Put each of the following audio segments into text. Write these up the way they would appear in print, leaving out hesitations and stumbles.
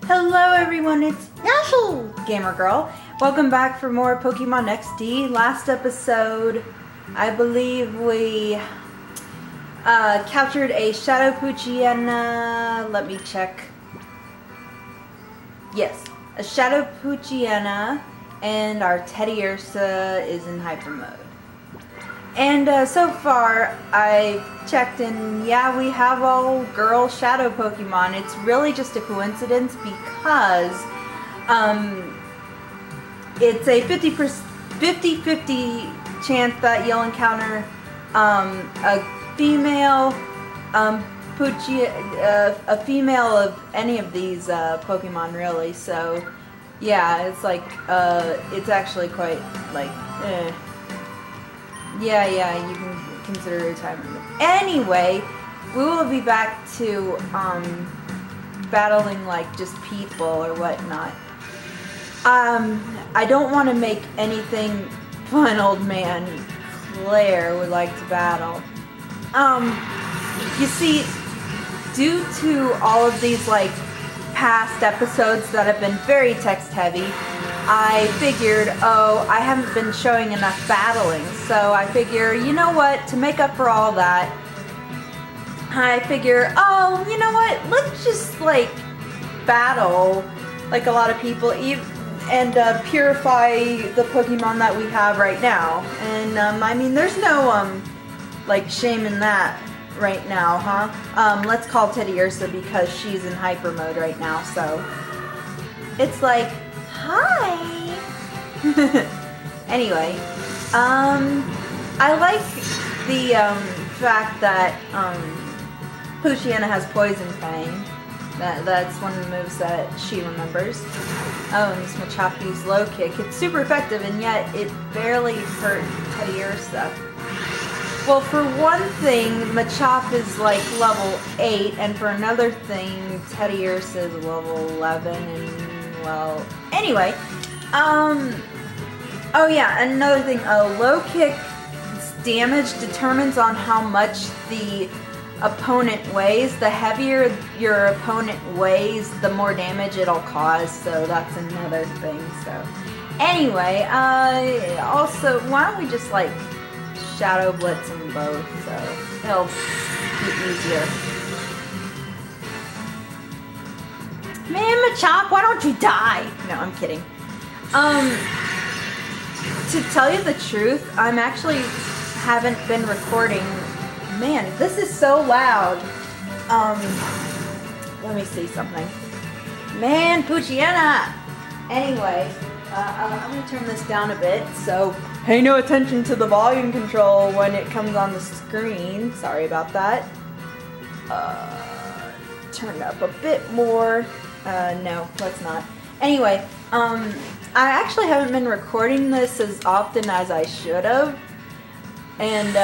Hello everyone, it's YoshiGamerGirl. Welcome back for more Pokémon XD. Last episode, I believe we captured a Shadow Poochyena. Let me check. Yes, a Shadow Poochyena, and our Teddiursa is in hyper mode. And so far, I've checked and yeah, we have all girl shadow Pokemon. It's really just a coincidence because it's a 50-50 chance that you'll encounter a female a female of any of these Pokemon really. So yeah, it's like it's actually quite like yeah, you can consider retirement. Anyway, we will be back to battling like just people or whatnot. I don't want to make anything fun. Old man Claire would like to battle. You see, due to all of these like past episodes that have been very text heavy, I figured, oh, I haven't been showing enough battling, so I figure, you know what, to make up for all that, I figure, oh, you know what, let's just, like, battle, like a lot of people, and purify the Pokemon that we have right now. And, I mean, there's no, like, shame in that right now, huh? Let's call Teddiursa because she's in hyper mode right now, so it's like, hi! Anyway, I like the fact that Poochyena has Poison Fang. That's one of the moves that she remembers. Oh, and this Machopi's low kick. It's super effective, and yet it barely hurt Teddiursa. Well, for one thing, Machop is like level 8, and for another thing, Teddiursa is level 11, and well, anyway, oh yeah, another thing, a low kick's damage determines on how much the opponent weighs. The heavier your opponent weighs, the more damage it'll cause, so that's another thing, so. Anyway, also, why don't we just, like, Shadow Blitz them both, so it'll be easier. Man, Machop, why don't you die? No, I'm kidding. To tell you the truth, I'm actually haven't been recording. Man, this is so loud. Let me see something. Man, Poochyena! Anyway, I'm gonna turn this down a bit, so pay no attention to the volume control when it comes on the screen. Sorry about that. Turn up a bit more. No, let's not. Anyway, I actually haven't been recording this as often as I should have. And,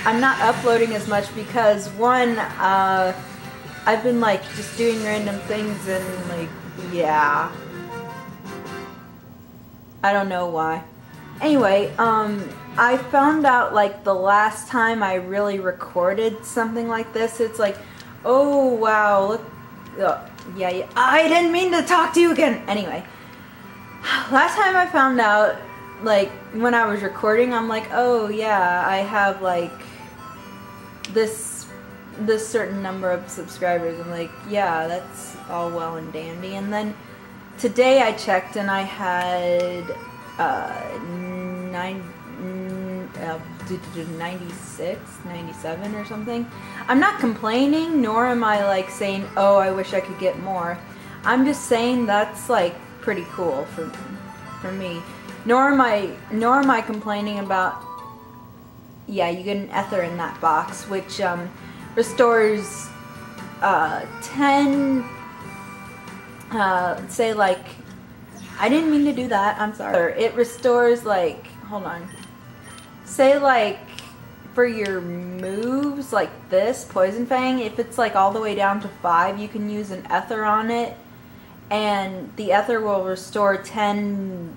I'm not uploading as much because, one, I've been, like, just doing random things and, like, yeah. I don't know why. Anyway, I found out, like, the last time I really recorded something like this, it's like, oh, wow, look, yeah, I didn't mean to talk to you again. Anyway, last time I found out, like, when I was recording, I'm like, oh, yeah, I have, like, this certain number of subscribers. I'm like, yeah, that's all well and dandy. And then today I checked and I had 96, 97 or something. I'm not complaining, nor am I like saying, oh, I wish I could get more. I'm just saying that's like pretty cool for me. Nor am I complaining about, yeah, you get an ether in that box, which restores 10, say like, I didn't mean to do that, I'm sorry. It restores like, hold on. Say like, for your moves like this, Poison Fang, if it's like all the way down to 5, you can use an ether on it. And the ether will restore 10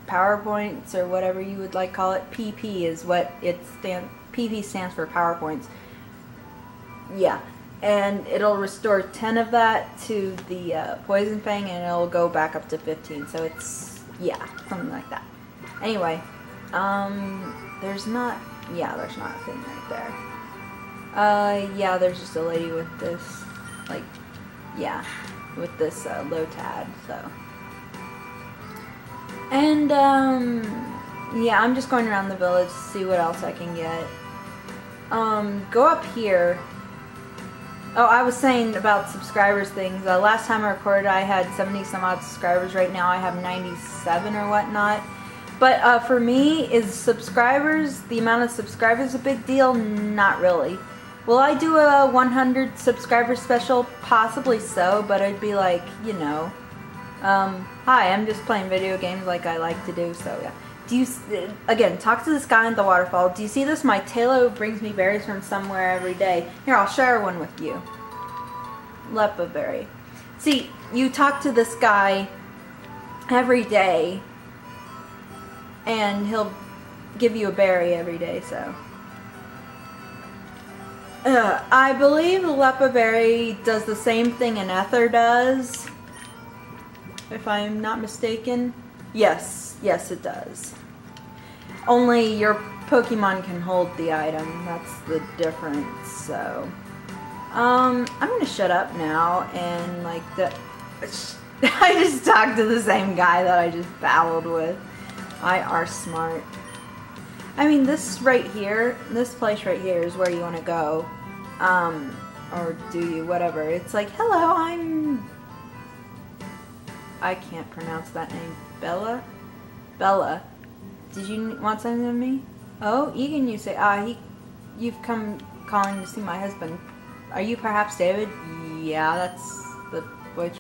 power points or whatever you would like call it. PP is what it stands, PP stands for power points. Yeah. and it'll restore 10 of that to the poison fang, and it'll go back up to 15. So it's, yeah, something like that. Anyway, there's not a thing right there. Yeah, there's just a lady with this, like, yeah, with this Lotad, so. And, yeah, I'm just going around the village to see what else I can get. Go up here. Oh, I was saying about subscribers things. Last time I recorded, I had 70 some odd subscribers. Right now I have 97 or whatnot. But for me, is subscribers, the amount of subscribers a big deal? Not really. Will I do a 100 subscriber special? Possibly so, but I'd be like, you know, hi, I'm just playing video games like I like to do, so yeah. Do you, again, talk to this guy in the waterfall. Do you see this? My Talo brings me berries from somewhere every day. Here, I'll share one with you. Lepa berry. See, you talk to this guy every day, and he'll give you a berry every day, so. I believe Lepa berry does the same thing an ether does, if I'm not mistaken. Yes, it does. Only your Pokemon can hold the item. That's the difference. So, I'm gonna shut up now and like the. I just talked to the same guy that I just battled with. I are smart. I mean, this right here, this place right here is where you want to go. Or do you? Whatever. It's like, hello, I can't pronounce that name. Bella? Bella. Did you want something from me? Oh, Egan, you say, you've come calling to see my husband. Are you perhaps David? Yeah, that's the voice.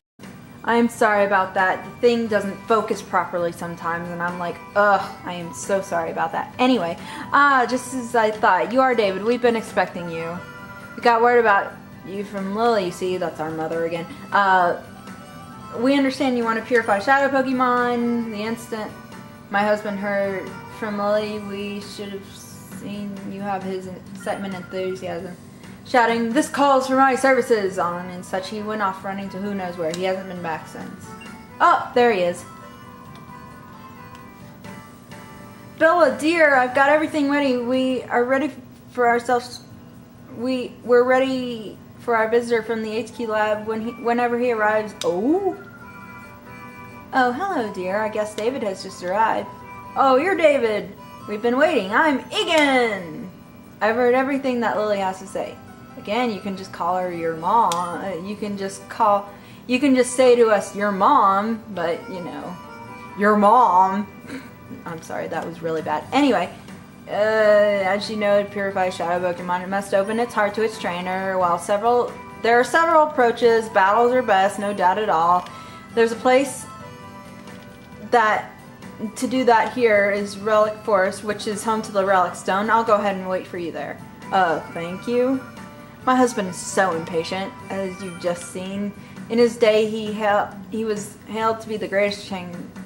I'm sorry about that. The thing doesn't focus properly sometimes, and I'm like, ugh, I am so sorry about that. Anyway, just as I thought, you are David. We've been expecting you. We got word about you from Lily, you see, that's our mother again. We understand you want to purify shadow Pokemon. The instant my husband heard from Lily, we should have seen you have his excitement and enthusiasm. Shouting, "This calls for my services!" on and such. He went off running to who knows where. He hasn't been back since. Oh, there he is. Bella, dear, I've got everything ready. We are ready for ourselves. We're ready for our visitor from the HQ lab whenever he arrives. Oh, hello, dear. I guess David has just arrived. Oh, you're David. We've been waiting. I'm Egan. I've heard everything that Lily has to say. Again, you can just call her your mom. You can just say to us, your mom, but you know, your mom. I'm sorry, that was really bad. Anyway, as you know, to purify shadow Pokemon, it must open its heart to its trainer. While there are several approaches. Battles are best, no doubt at all. There's a place to do that here is Relic Forest, which is home to the Relic Stone. I'll go ahead and wait for you there. Thank you. My husband is so impatient, as you've just seen. In his day, he was hailed to be the greatest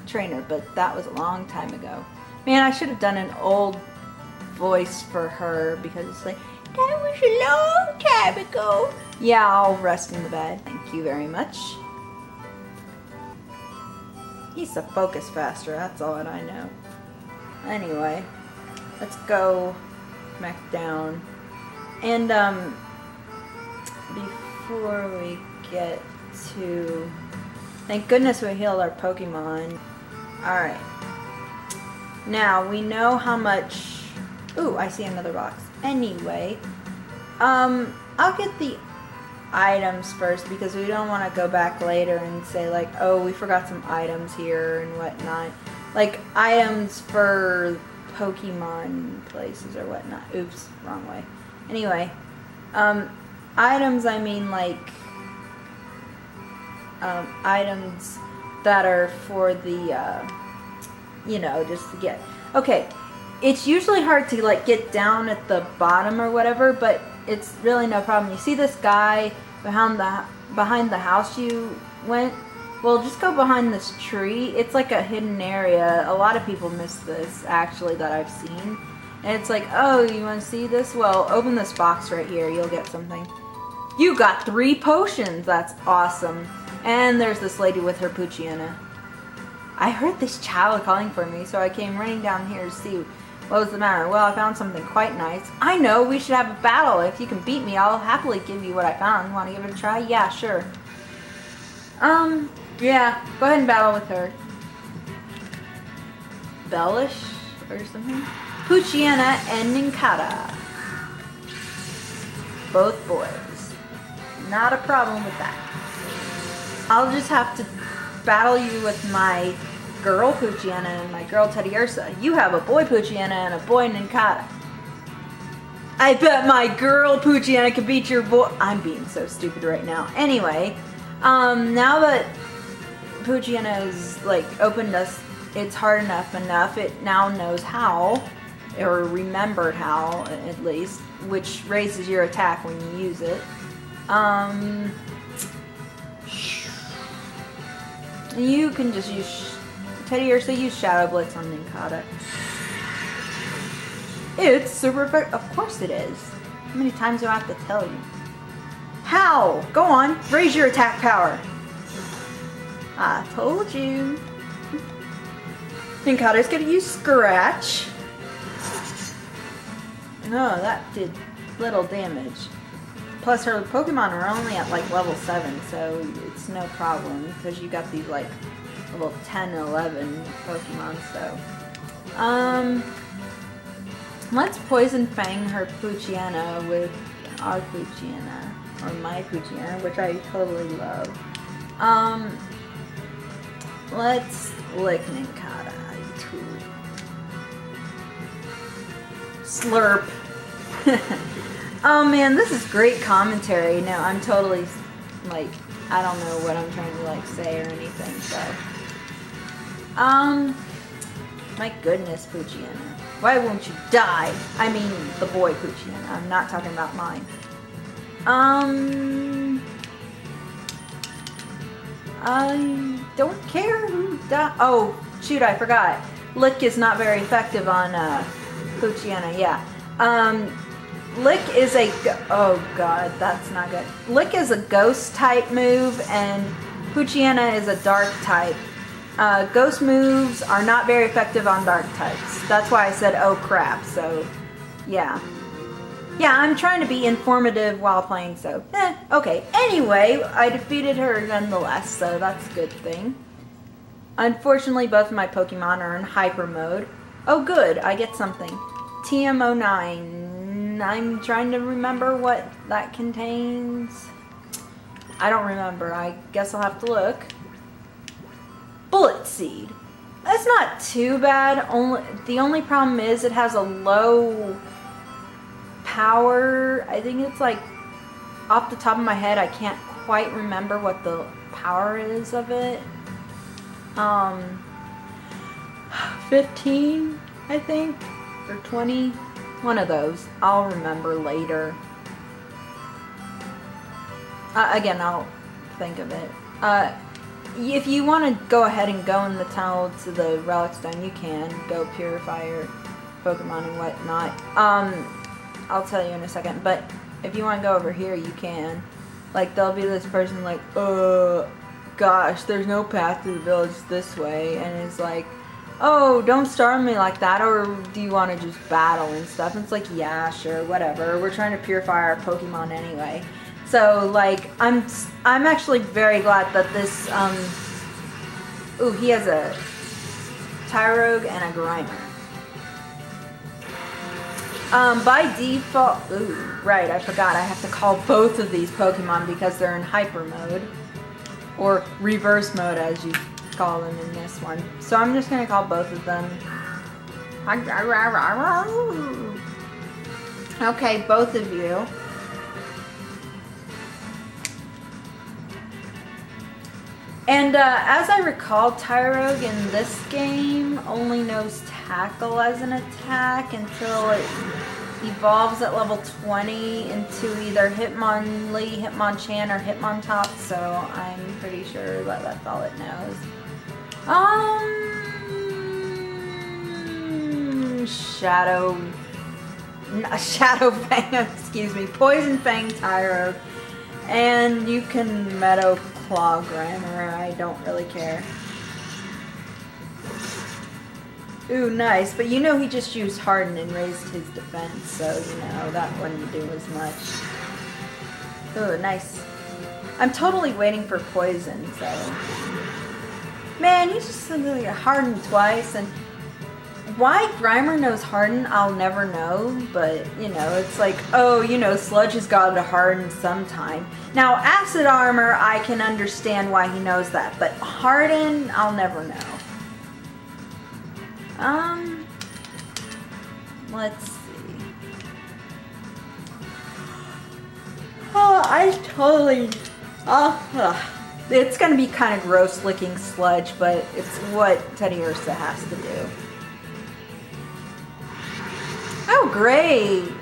trainer, but that was a long time ago. Man, I should have done an old voice for her, because it's like, that was a long time ago. Yeah, I'll rest in the bed. Thank you very much. He's a focus faster, that's all that I know. Anyway, let's go back down. And, before we get to... Thank goodness we healed our Pokemon. Alright. Now, we know how much... Ooh, I see another box. Anyway, I'll get the items first, because we don't want to go back later and say like, oh, we forgot some items here and whatnot. Like, items for Pokemon places or whatnot. Oops, wrong way. Anyway, items, I mean like, items that are for the, you know, just to get, okay, it's usually hard to like get down at the bottom or whatever, but it's really no problem. You see this guy behind the house you went? Well, just go behind this tree. It's like a hidden area. A lot of people miss this, actually, that I've seen. And it's like, oh, you want to see this? Well, open this box right here. You'll get something. You got 3 potions. That's awesome. And there's this lady with her Poochyena. I heard this child calling for me, so I came running down here to see what was the matter. Well, I found something quite nice. I know, we should have a battle. If you can beat me, I'll happily give you what I found. Want to give it a try? Yeah, sure. Yeah, go ahead and battle with her. Bellish or something? Poochyena and Nincada. Both boys. Not a problem with that. I'll just have to battle you with my girl Poochyena and my girl Teddiursa. You have a boy Poochyena and a boy Nincada. I bet my girl Poochyena can beat your boy. I'm being so stupid right now. Anyway, now that Poochyena is like opened us, it's hard enough. It now knows how, or remembered how at least, which raises your attack when you use it. You can just use Teddiursa, use Shadow Blitz on Nincada. It's super effective. Of course it is. How many times do I have to tell you? How? Go on, raise your attack power. I told you. Nincada's gonna use Scratch. No, that did little damage. Plus her Pokemon are only at like level 7, so it's no problem because you got these like level 10 and 11 Pokemon, so. Let's Poison Fang her Poochyena with our Poochyena, or my Poochyena, which I totally love. Let's lick Nincada, you tool. Slurp. Oh man, this is great commentary. No, I'm totally, like, I don't know what I'm trying to, like, say or anything, so. My goodness, Poochyena. Why won't you die? I mean, the boy Poochyena. I'm not talking about mine. I don't care who died. Oh, shoot, I forgot. Lick is not very effective on, Poochyena, yeah. Lick is a, oh god, that's not good. Lick is a ghost type move, and Poochyena is a dark type. Ghost moves are not very effective on dark types. That's why I said, oh crap, so, yeah. Yeah, I'm trying to be informative while playing, so, okay. Anyway, I defeated her nonetheless, so that's a good thing. Unfortunately, both of my Pokemon are in hyper mode. Oh good, I get something. TM09. I'm trying to remember what that contains. I don't remember. I guess I'll have to look. Bullet Seed. That's not too bad. The only problem is it has a low power. I think it's like, off the top of my head, I can't quite remember what the power is of it. 15, I think, or 20. One of those. I'll remember later. Again, I'll think of it. If you want to go ahead and go in the tunnel to the Relic Stone, you can. Go purify your Pokemon and whatnot. I'll tell you in a second. But if you want to go over here, you can. Like, there'll be this person like, gosh, there's no path to the village this way. And it's like, oh, don't startle me like that, or do you want to just battle and stuff? And it's like, yeah, sure, whatever. We're trying to purify our Pokemon anyway. So, like, I'm actually very glad that this, ooh, he has a Tyrogue and a Grimer. By default, ooh, right, I forgot, I have to call both of these Pokemon because they're in hyper mode, or reverse mode as you call them in this one. So I'm just gonna call both of them. Okay, both of you. And as I recall, Tyrogue in this game only knows Tackle as an attack until it evolves at level 20 into either Hitmonlee, Hitmonchan, or Hitmontop, so I'm pretty sure that that's all it knows. Shadow Fang, excuse me, Poison Fang Tyrogue. And you can Meadow Claw Grimer, I don't really care. Ooh, nice, but you know he just used Harden and raised his defense, so you know, that wouldn't do as much. Ooh, nice. I'm totally waiting for poison, so... Man, you just like Harden twice, and why Grimer knows Harden, I'll never know, but, you know, it's like, oh, you know, Sludge has got to Harden sometime. Now, Acid Armor, I can understand why he knows that, but Harden, I'll never know. Let's see. Oh, I totally... It's gonna be kind of gross looking sludge, but it's what Teddy Ursa has to do. Oh, great!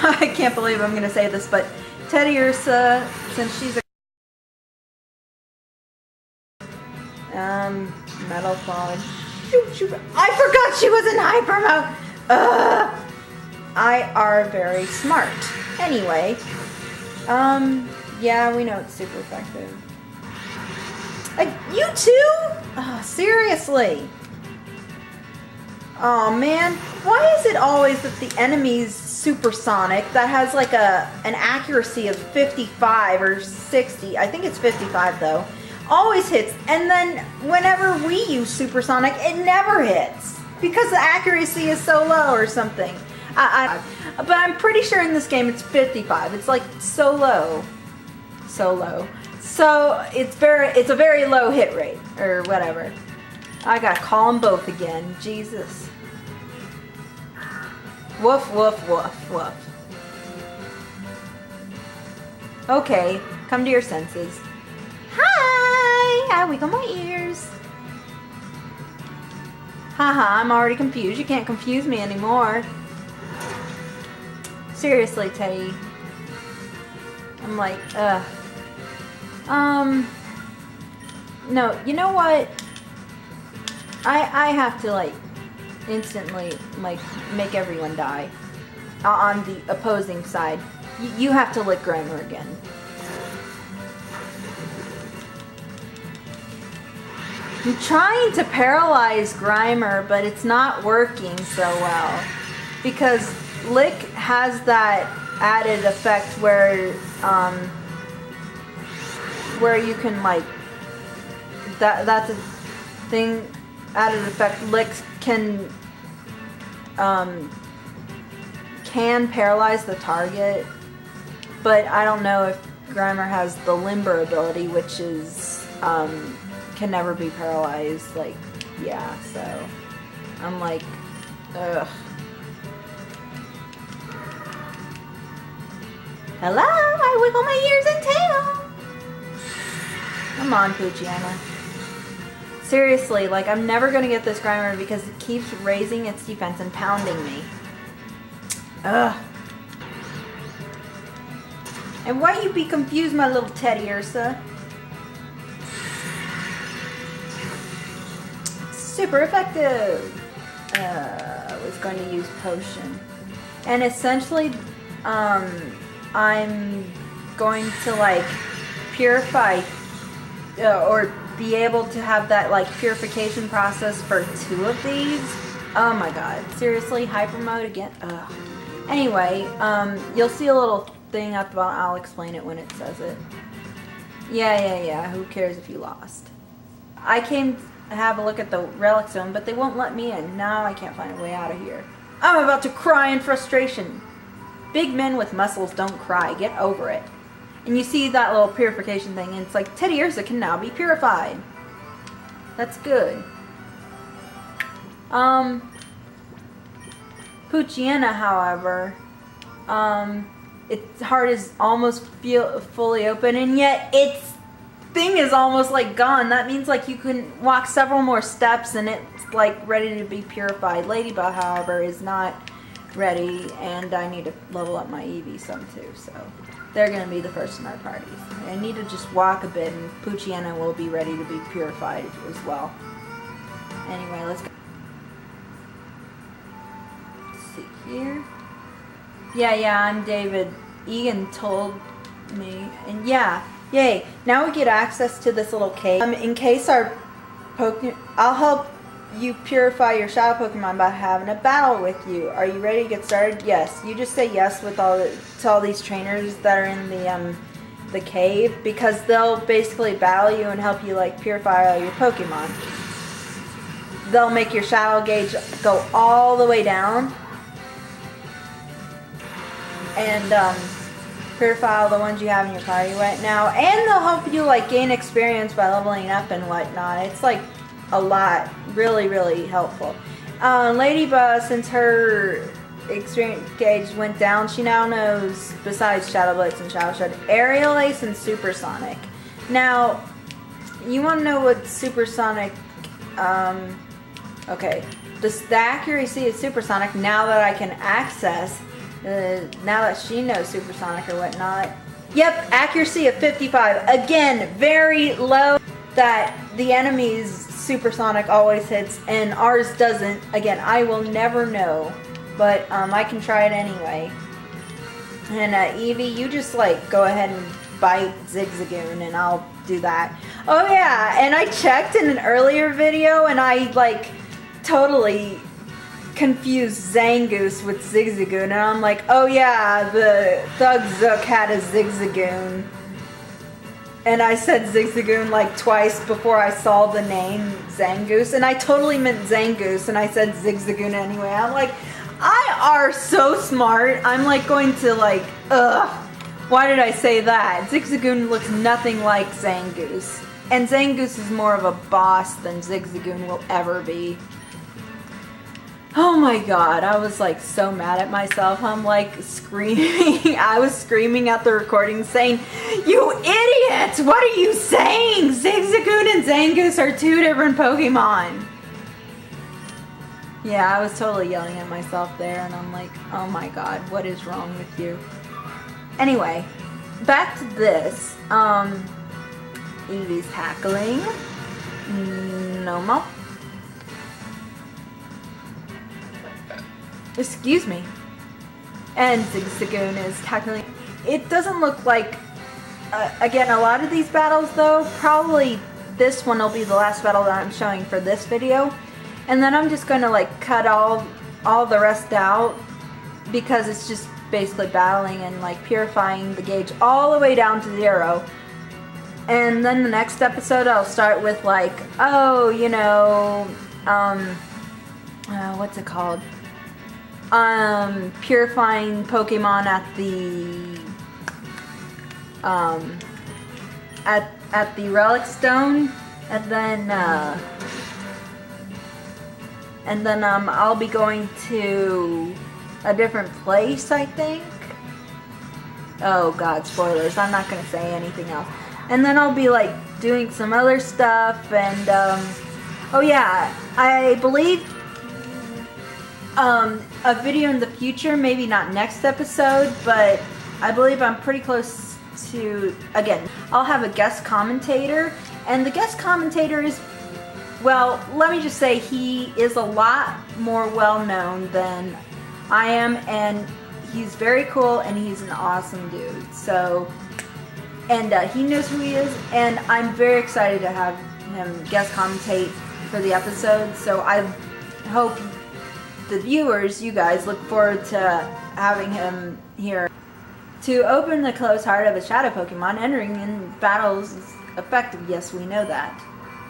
I can't believe I'm gonna say this, but Teddy Ursa, since she's a Metal Claw. Shoot, I forgot she was in hyper mode. I are very smart. Anyway, yeah, we know it's super effective. You too? Oh, seriously? Oh man, why is it always that the enemy's supersonic that has like an accuracy of 55 or 60? I think it's 55 though. Always hits, and then whenever we use supersonic, it never hits because the accuracy is so low or something. But I'm pretty sure in this game it's 55. It's like so low, so low. So it's a very low hit rate or whatever. I gotta call them both again. Jesus. Woof, woof, woof, woof. Okay, come to your senses. Hi! I wiggle my ears. Haha, I'm already confused. You can't confuse me anymore. Seriously, Teddy. I'm like, no, you know what? I have to, like, instantly, like, make everyone die. On the opposing side. You have to lick Grimer again. I'm trying to paralyze Grimer, but it's not working so well. Because Lick has that added effect where you can, like, that's a thing, added effect. Lick can paralyze the target, but I don't know if Grimer has the Limber ability, which is can never be paralyzed. Like, yeah, so I'm like, ugh. Hello, I wiggle my ears and tail. Come on, Poochyena. Seriously, like, I'm never gonna get this Grimer because it keeps raising its defense and pounding me. Ugh. And why you be confused, my little Teddy Ursa? Super effective. I was going to use potion, and essentially, I'm going to, like, purify or be able to have that, like, purification process for 2 of these. Oh my god, seriously, hyper mode again? Ugh. Anyway, you'll see a little thing at the bottom. I'll explain it when it says it. Yeah, who cares if you lost? I came to have a look at the relic zone, but they won't let me in. Now I can't find a way out of here. I'm about to cry in frustration. Big men with muscles don't cry. Get over it. And you see that little purification thing, and it's like, Teddy Ursa can now be purified. That's good. Poochyena, however, its heart is almost fully open, and yet its thing is almost like gone. That means like you can walk several more steps and it's like ready to be purified. Ladybug, however, is not ready, and I need to level up my Eevee some too, so they're going to be the first in our parties. I need to just walk a bit, and Poochyena will be ready to be purified as well. Anyway, let's go. see here. Yeah, I'm David. Egan told me, and yeah, yay. Now we get access to this little cave. In case our Pokemon, I'll help you purify your shadow Pokemon by having a battle with you. Are you ready to get started? Yes. You just say yes with to all these trainers that are in the cave, because they'll basically battle you and help you like purify all your Pokemon. They'll make your shadow gauge go all the way down and purify all the ones you have in your party right now, and they'll help you like gain experience by leveling up and whatnot. It's like a lot, really helpful. Ladybug, since her experience gauge went down, she now knows, besides Shadow Blitz and Shadow Shed, Aerial Ace and Supersonic. Now, you want to know what Supersonic, okay, the accuracy is Supersonic now that I can access, now that she knows Supersonic or whatnot. Yep, accuracy of 55. Again, very low, that the enemy's Supersonic always hits and ours doesn't. Again, I will never know, but I can try it anyway. And Eevee, you just like go ahead and bite Zigzagoon and I'll do that. Oh yeah, and I checked in an earlier video and I like totally confused Zangoose with Zigzagoon, and I'm like, oh yeah, the Thug Zook had a Zigzagoon. And I said Zigzagoon like twice before I saw the name Zangoose. And I totally meant Zangoose and I said Zigzagoon anyway. I'm like, I are so smart. I'm like going to like, ugh. Why did I say that? Zigzagoon looks nothing like Zangoose. And Zangoose is more of a boss than Zigzagoon will ever be. Oh my god, I was like so mad at myself. I'm like screaming. I was screaming at the recording saying, you idiots! What are you saying? Zigzagoon and Zangoose are two different Pokemon. Yeah, I was totally yelling at myself there and I'm like, oh my god, what is wrong with you? Anyway, back to this. Eevee's hackling. No more. Excuse me. And Zigzagoon is tackling. It doesn't look like, again, a lot of these battles though, probably this one will be the last battle that I'm showing for this video. And then I'm just going to like cut all the rest out, because it's just basically battling and like purifying the gauge all the way down to 0. And then the next episode I'll start with like, oh, you know, what's it called? Purifying Pokemon at the at the Relic Stone, and then I'll be going to a different place, I think. Oh god, spoilers. I'm not gonna say anything else. And then I'll be like doing some other stuff, and oh yeah, I believe a video in the future, maybe not next episode, but I believe I'm pretty close to, again, I'll have a guest commentator, and the guest commentator is, well, let me just say he is a lot more well-known than I am, and he's very cool, and he's an awesome dude, so, and he knows who he is, and I'm very excited to have him guest commentate for the episode, so I hope the viewers, you guys, look forward to having him here. To open the closed heart of a shadow Pokemon, entering in battles is effective. Yes, we know that.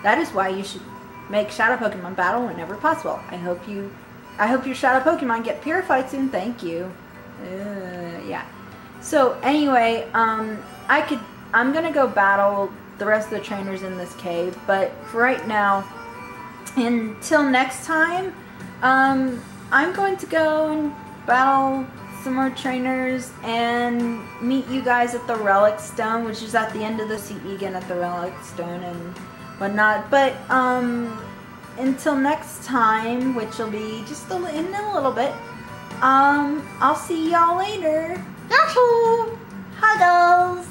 That is why you should make shadow Pokemon battle whenever possible. I hope your shadow Pokemon get purified soon. Thank you. Yeah. So anyway, I'm gonna go battle the rest of the trainers in this cave, but for right now, until next time, I'm going to go and battle some more trainers and meet you guys at the Relic Stone, which is at the end of the sea Egan at the Relic Stone and whatnot. But until next time, which will be just in a little bit, I'll see y'all later. Yahoo! Huggles!